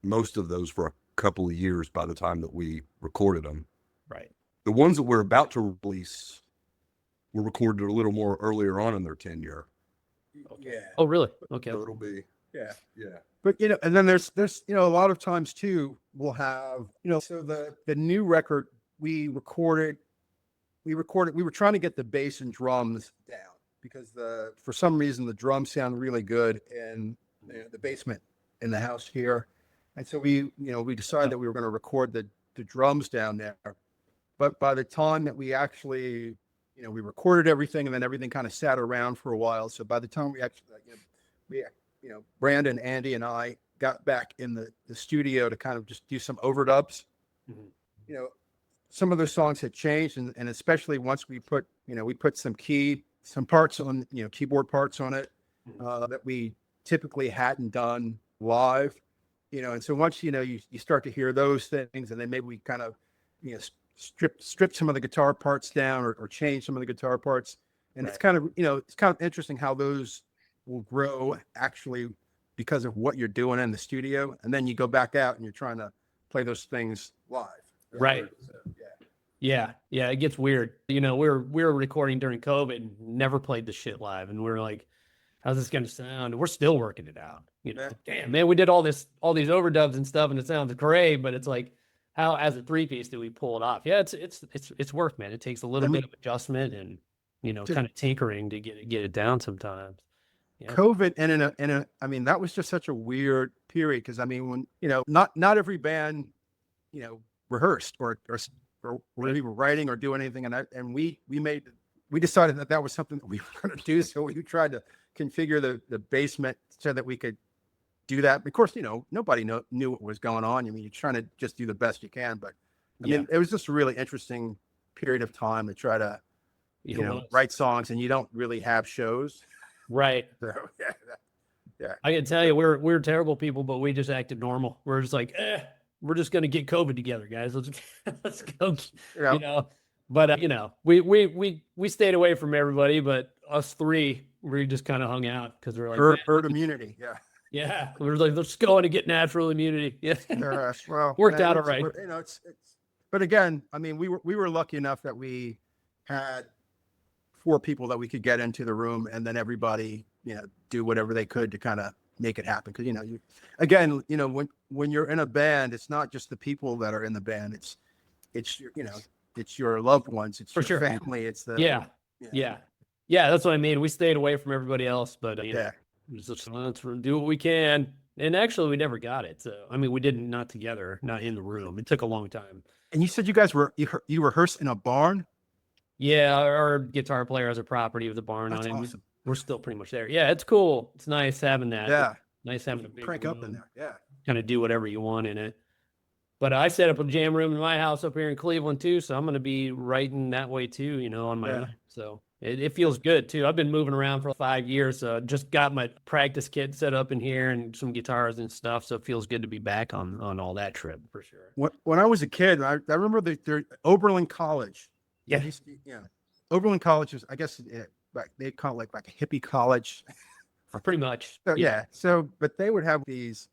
C: most of those for a couple of years by the time that we recorded them.
A: Right.
C: The ones that we're about to release were recorded a little more earlier on in their tenure.
B: Yeah.
A: Oh, really? Okay.
C: So it'll be,
B: Yeah.
C: yeah.
B: But and then there's a lot of times too we'll have so the new record we were trying to get the bass and drums down because for some reason the drums sound really good in the basement in the house here, and so we decided that we were going to record the drums down there. But by the time that we actually we recorded everything, and then everything kind of sat around for a while. So by the time we actually Brandon, Andy, and I got back in the studio to kind of just do some overdubs.
A: Mhm.
B: Some of those songs had changed, and especially once we put some parts on, keyboard parts on it that we typically hadn't done live, and so once you start to hear those things, and then maybe we kind of strip some of the guitar parts down or change some of the guitar parts, and it's kind of interesting how those will grow actually because of what you're doing in the studio, and then you go back out and you're trying to play those things live.
A: Right.
B: So,
A: Yeah. It gets weird. We were recording during COVID and never played the shit live, and we're like, "How's this going to sound?" And we're still working it out. Damn, man, we did all these overdubs and stuff, and it sounds great, but it's like, how as a 3-piece do we pull it off? Yeah, it's work, man. It takes a little bit of adjustment and kind of tinkering to get it down sometimes. Yeah.
B: COVID and I mean, that was just such a weird period because I mean, when not every band rehearsed or were even writing or doing anything, and we decided that was something that we were going to do, so we tried to configure the basement so that we could do that. Of course, nobody knew what was going on. I mean, you're trying to just do the best you can, but I mean, it was just a really interesting period of time to try to write songs, and you don't really have shows.
A: Right.
B: So, yeah.
A: I can tell you, we're terrible people, but we just acted normal. We're just like, we're just gonna get COVID together, guys. Let's go. But we stayed away from everybody, but us three, we just kind of hung out because we're like
B: herd immunity. Yeah.
A: Yeah, we're like, let's go in and get natural immunity. Yeah.
B: Well,
A: worked out all right.
B: But again, I mean, we were lucky enough that we had 4 people that we could get into the room, and then everybody, do whatever they could to kind of make it happen. Because when you're in a band, it's not just the people that are in the band. It's your loved ones. It's your family. It's the
A: yeah. That's what I mean. We stayed away from everybody else, but let's do what we can. And actually, we never got it. So I mean, we didn't, not together, not in the room. It took a long time.
B: And you said you guys you rehearsed in a barn?
A: Yeah, our guitar player has a property with a barn
B: That's
A: on it.
B: awesome.
A: We're still pretty much there. Yeah, it's cool. It's nice having that.
B: Yeah.
A: Nice having a big
B: Crank up in
A: room.
B: there. Yeah.
A: Kind of do whatever you want in it. But I set up a jam room in my house up here in Cleveland too, so I'm going to be writing that way too, on my own. So it feels good too. I've been moving around for 5 years. Just got my practice kit set up in here and some guitars and stuff. So it feels good to be back on all that trip for sure.
B: When I was a kid, I remember the Oberlin College.
A: Yeah.
B: Oberlin College is, I guess, they call it like a hippie college.
A: Pretty much.
B: So, yeah. So, but they would have these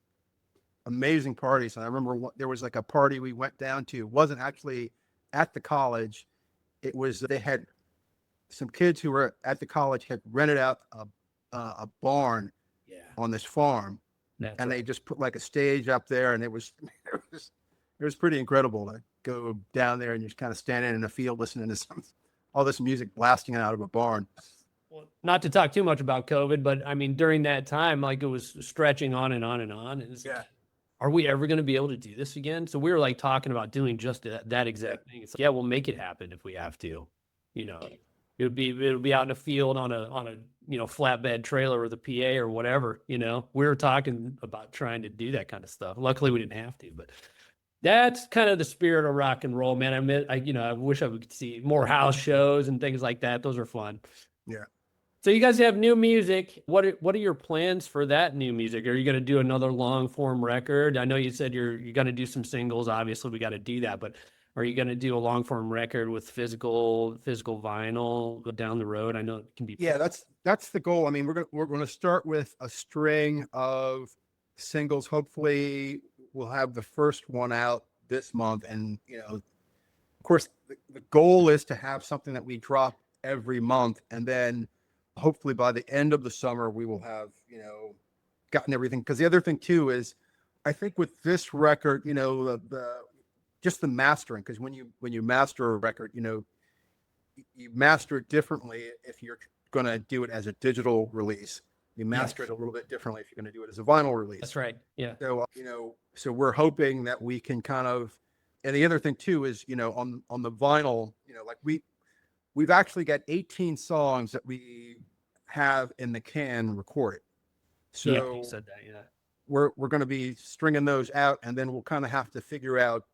B: amazing parties. And I remember there was like a party we went down to. It wasn't actually at the college. It was, they had some kids who were at the college had rented out a barn on this farm. And they just put like a stage up there, and it was pretty incredible to go down there and just kind of standing in a field listening to all this music blasting out of a barn.
A: Well, not to talk too much about COVID, but I mean, during that time, like it was stretching on and on and on. And are we ever going to be able to do this again? So we were like talking about doing just that exact thing. It's like, yeah, we'll make it happen if we have to. It'll be out in a field on a flatbed trailer with a PA or whatever. We were talking about trying to do that kind of stuff. Luckily, we didn't have to, but that's kind of the spirit of rock and roll, man. I wish I could see more house shows and things like that. Those are fun.
B: Yeah.
A: So you guys have new music. What are your plans for that new music? Are you going to do another long form record? I know you said you're going to do some singles. Obviously, we got to do that, but are you going to do a long form record with physical vinyl down the road? I know it can be.
B: Yeah, that's the goal. I mean, we're going to start with a string of singles. Hopefully, we'll have the first one out this month, and of course, the goal is to have something that we drop every month, and then hopefully by the end of the summer we will have gotten everything. Because the other thing too is, I think with this record, just the mastering, because when you master a record, you master it differently if you're going to do it as a digital release. You master it a little bit differently if you're going to do it as a vinyl release.
A: That's right. Yeah.
B: So so we're hoping that we can kind of, and the other thing too is on the vinyl, like we've actually got 18 songs that we have in the can recorded. So
A: yeah, you said that. Yeah.
B: We're going to be stringing those out, and then we'll kind of have to figure out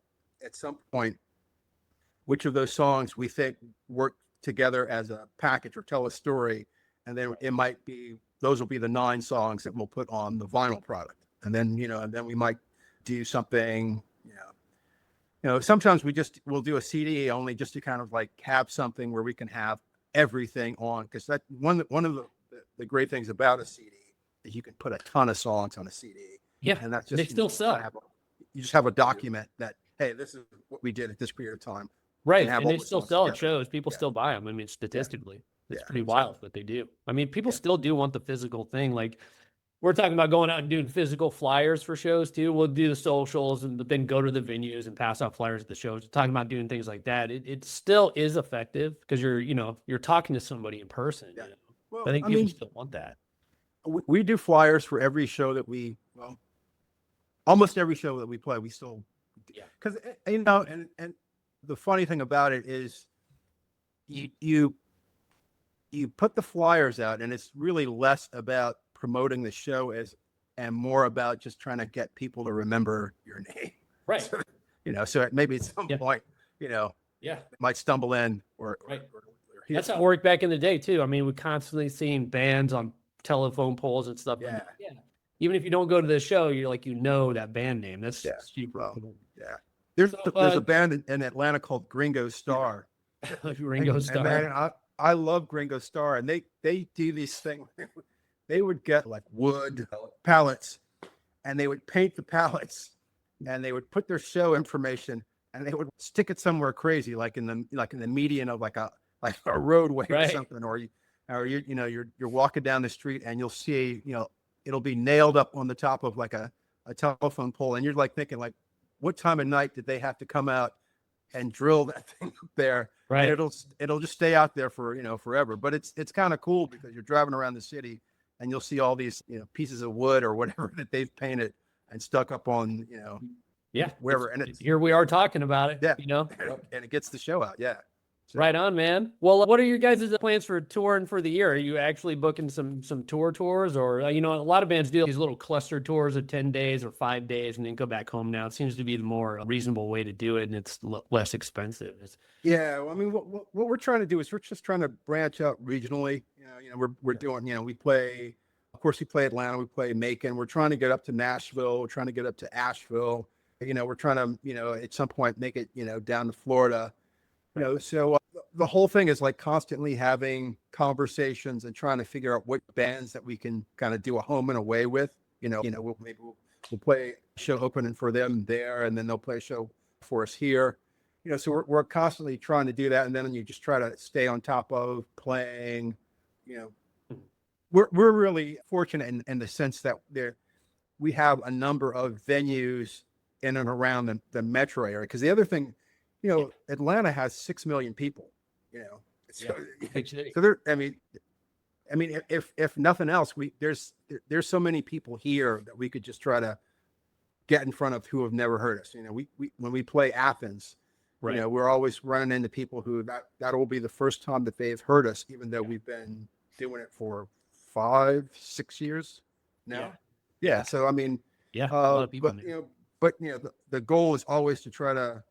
B: at some point which of those songs we think work together as a package or tell a story. And then it might be, those will be the 9 songs that we'll put on the vinyl product. And then, and then we might do something, sometimes we'll do a CD only just to kind of like have something where we can have everything on. Because that one of the great things about a CD is you can put a ton of songs on a CD.
A: Yeah.
B: And that's just,
A: they still sell.
B: You just have a document that, hey, this is what we did at this period of time.
A: Right. And they still sell at shows. People
B: Yeah.
A: still buy them. I mean, statistically, it's
B: Yeah.
A: pretty wild what they do. I mean, people still do want the physical thing. Like we're talking about going out and doing physical flyers for shows too. We'll do the socials and then go to the venues and pass out flyers at the shows. We're talking about doing things like that. It still is effective because you're talking to somebody in person.
B: Yeah.
A: You know?
B: Well,
A: I think people still want that.
B: We do flyers for every show that almost every show that we play, we still, because and the funny thing about it is, you put the flyers out, and it's really less about promoting the show and more about just trying to get people to remember your name.
A: Right.
B: So, so maybe at some point, might stumble in or
A: that's how it worked back in the day too. I mean, we constantly seeing bands on telephone poles and stuff.
B: Yeah.
A: Yeah. Even if you don't go to the show, you're like, that band name. That's super cool.
B: Yeah. There's a band in Atlanta called Gringo Star.
A: Ringo Starr.
B: Man, I love Gringo Star, and they do these things. They would get like wood pallets, and they would paint the pallets, and they would put their show information, and they would stick it somewhere crazy, like in the median of like a roadway or something, or you're walking down the street and you'll see it'll be nailed up on the top of like a telephone pole, and you're like thinking like, what time of night did they have to come out and drill that thing up there?
A: Right.
B: And it'll just stay out there for forever. But it's kind of cool because you're driving around the city and you'll see all these pieces of wood or whatever that they've painted and stuck up on wherever. And
A: here we are talking about it.
B: Yeah.
A: And
B: it gets the show out. Yeah. So,
A: Right on, man. Well, what are your guys' plans for touring for the year? Are you actually booking some tours, or you know, a lot of bands do these little cluster tours of 10 days or 5 days and then go back home. Now it seems to be the more reasonable way to do it, and it's less expensive.
B: yeah, well, I mean, what we're trying to do is we're just trying to branch out regionally. We're doing, we play, of course, we play Atlanta, we play Macon. We're trying to get up to Nashville. We're trying to get up to Asheville. We're trying to, at some point make it, down to Florida. So the whole thing is like constantly having conversations and trying to figure out what bands that we can kind of do a home and away with. We'll play a show opening for them there, and then they'll play a show for us here. So we're constantly trying to do that, and then you just try to stay on top of playing. We're really fortunate in the sense that we have a number of venues in and around the metro area. Because the other thing, Atlanta has 6 million people. So there. I mean, if nothing else, there's so many people here that we could just try to get in front of who have never heard us. We when we play Athens,
A: Right.
B: we're always running into people who that will be the first time that they've heard us, even though we've been doing it for 5-6 years now. Yeah. So I mean,
A: Yeah, a lot of people.
B: but the goal is always to try to,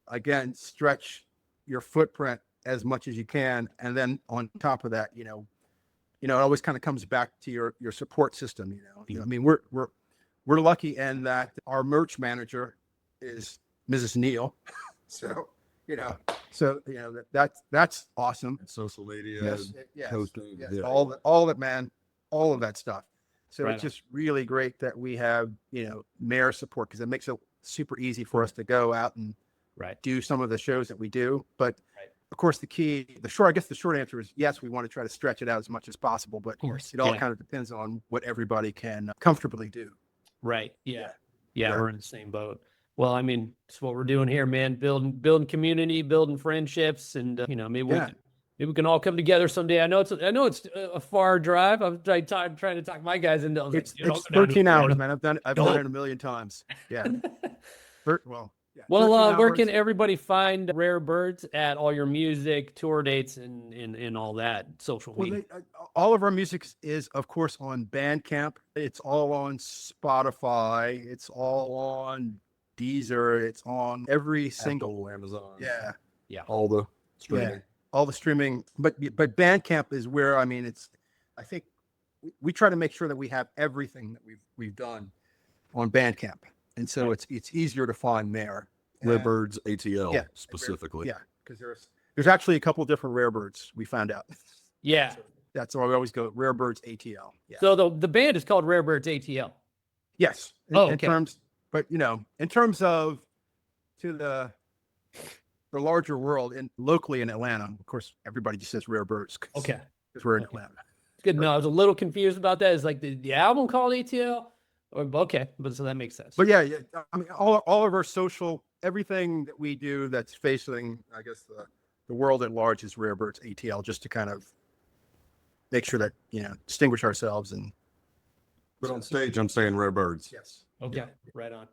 B: again, stretch your footprint as much as you can, and then on top of that, it always kind of comes back to your support system. I mean, we're lucky in that our merch manager is Mrs. Neal, so that's awesome.
C: Social media,
B: Yes,
C: hosting,
B: yes,
C: yeah.
B: all that, man, all of that stuff. So
A: Right
B: it's just really great that we have mayor support, because it makes it super easy for us to go out and do some of the shows that we do. But of course, the short answer is yes, we want to try to stretch it out as much as possible, but it all kind of depends on what everybody can comfortably do.
A: Right. Yeah. We're in the same boat. Well, I mean, it's what we're doing here, man. Building community, building friendships, and maybe we can all come together someday. I know it's a far drive. I'm trying to talk my guys into.
B: It's 13 hours, man. I've done it a million times. Yeah. Well. Yeah,
A: well, where can everybody find Rare Birds at? All your music, tour dates, and all that social media?
B: All of our music is, of course, on Bandcamp. It's all on Spotify. It's all on Deezer. It's on every single
C: Amazon.
B: Yeah.
C: All the streaming.
B: Yeah. All the streaming. But Bandcamp is where, I mean, I think we try to make sure that we have everything that we've done on Bandcamp. And so it's easier to find there.
C: Rare Birds ATL specifically.
B: Yeah, because there's actually a couple of different Rare Birds, we found out.
A: Yeah.
B: So that's why we always go Rare Birds ATL. Yeah.
A: So the band is called Rare Birds ATL.
B: Yes.
A: Okay.
B: In terms of to the larger world and locally in Atlanta, of course, everybody just says Rare Birds.
A: Okay.
B: Because we're in Atlanta.
A: Good. No, I was a little confused about that. Is like the album called ATL? Okay, but so that makes sense.
B: But yeah, I mean, all of our social, everything that we do that's facing, I guess, the world at large is Rare Birds ATL, just to kind of make sure that, distinguish ourselves.
C: But on stage, I'm saying Rare Birds.
B: Yes.
A: Okay, right on.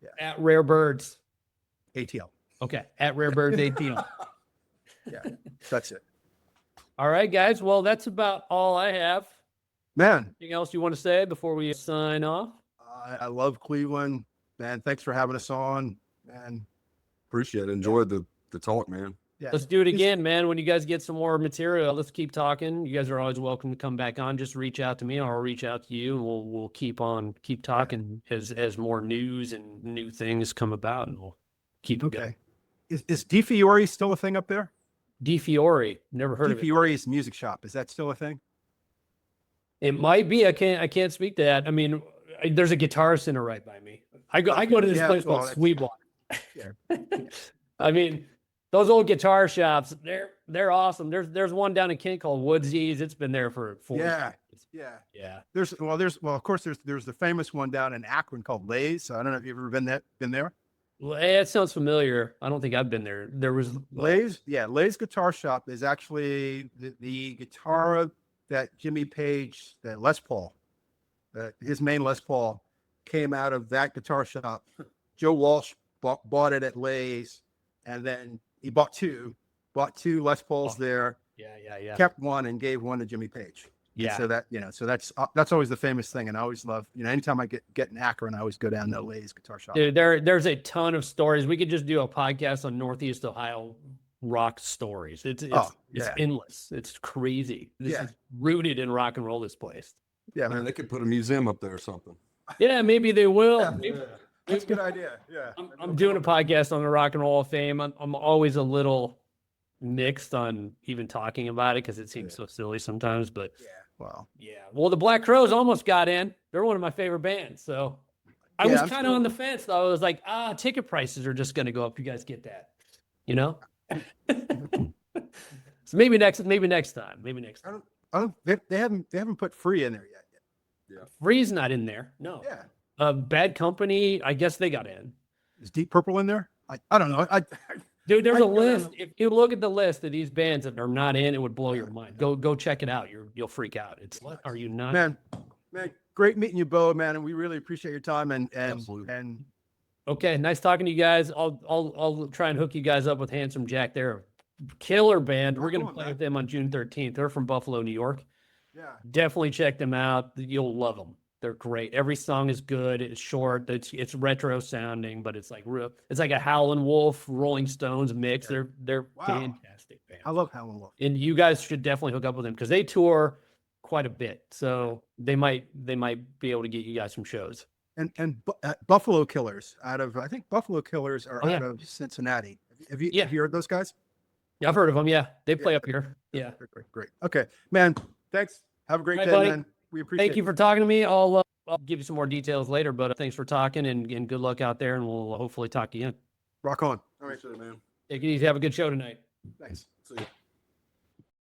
B: Yeah.
A: At Rare Birds.
B: ATL.
A: Okay, at Rare Birds ATL.
B: Yeah, that's it.
A: All right, guys. Well, that's about all I have.
B: Man.
A: Anything else you want to say before we sign off?
B: I love Cleveland, man. Thanks for having us on, man.
C: Appreciate it. Enjoyed the talk, man.
B: Yeah.
A: Let's do it again, man. When you guys get some more material, let's keep talking. You guys are always welcome to come back on. Just reach out to me, or I'll reach out to you, and we'll keep talking as more news and new things come about, and we'll keep it going.
B: Is Di Fiore still a thing up there?
A: Di Fiore, never heard of it.
B: Di Fiore's music shop, is that still a thing?
A: It might be. I can't speak to that. I mean, there's a Guitar Center right by me. I go to this place called Sweetwater.
B: Yeah.
A: I mean, those old guitar shops, they're awesome. There's one down in Kent called Woodsy's. It's been there for 4 years.
B: Yeah. There's of course there's the famous one down in Akron called Lay's. So I don't know if you've ever been there.
A: Well, it sounds familiar. I don't think I've been there. There was
B: Lay's. Yeah, Lay's Guitar Shop is actually the guitar that Jimmy Page, that Les Paul, his main Les Paul, came out of that guitar shop. Joe Walsh bought it at Lay's, and then he bought two, bought 2 Les Pauls there,
A: Yeah.
B: kept one and gave one to Jimmy Page. And
A: Yeah.
B: so that, so that's always the famous thing. And I always love, anytime I get in Akron, I always go down to Lay's Guitar Shop.
A: Dude, there's a ton of stories. We could just do a podcast on Northeast Ohio rock stories. It's endless. It's crazy. This is rooted in rock and roll, this place.
B: Yeah,
C: Man, they could put a museum up there or something.
A: Yeah, maybe they will.
B: Yeah. That's a good idea. Yeah.
A: I'm doing a podcast on the Rock and Roll of Fame. I'm always a little mixed on even talking about it because it seems so silly sometimes. But
B: Wow.
A: yeah. Well, the Black Crowes almost got in. They're one of my favorite bands. So I was kind of on the fence though. I was like, ticket prices are just going to go up. You guys get that, So maybe next time. Maybe next time.
B: They haven't put Free in there yet.
C: Yeah.
A: Free's not in there. No.
B: Yeah.
A: Bad Company, I guess they got in.
B: Is Deep Purple in there? I don't know.
A: Dude, there's a list. If you look at the list of these bands that are not in, it would blow your mind. Go check it out. You'll freak out. It's what are you not?
B: Man, great meeting you, Beau, man, and we really appreciate your time and
C: Absolutely.
A: Okay, nice talking to you guys. I'll try and hook you guys up with Handsome Jack. They're a killer band. We're gonna play with them on June 13th. They're from Buffalo, New York.
B: Yeah.
A: Definitely check them out. You'll love them. They're great. Every song is good. It's short. It's retro sounding, but it's like real. It's like a Howlin' Wolf, Rolling Stones mix. They're fantastic band.
B: I love Howlin' Wolf.
A: And you guys should definitely hook up with them because they tour quite a bit. So they might be able to get you guys some shows.
B: And Buffalo Killers I think Buffalo Killers are out of Cincinnati. Have you heard those guys?
A: Yeah, I've heard of them. Yeah, they play up here. Yeah.
B: Great. Okay, man. Thanks. Have a great day,
A: buddy.
B: man. We appreciate
A: Thank you for talking to me. I'll give you some more details later, but thanks for talking and good luck out there. And we'll hopefully talk again.
B: Rock on.
C: All right, man.
A: Take it easy. Have a good show tonight.
B: Thanks.
C: See you.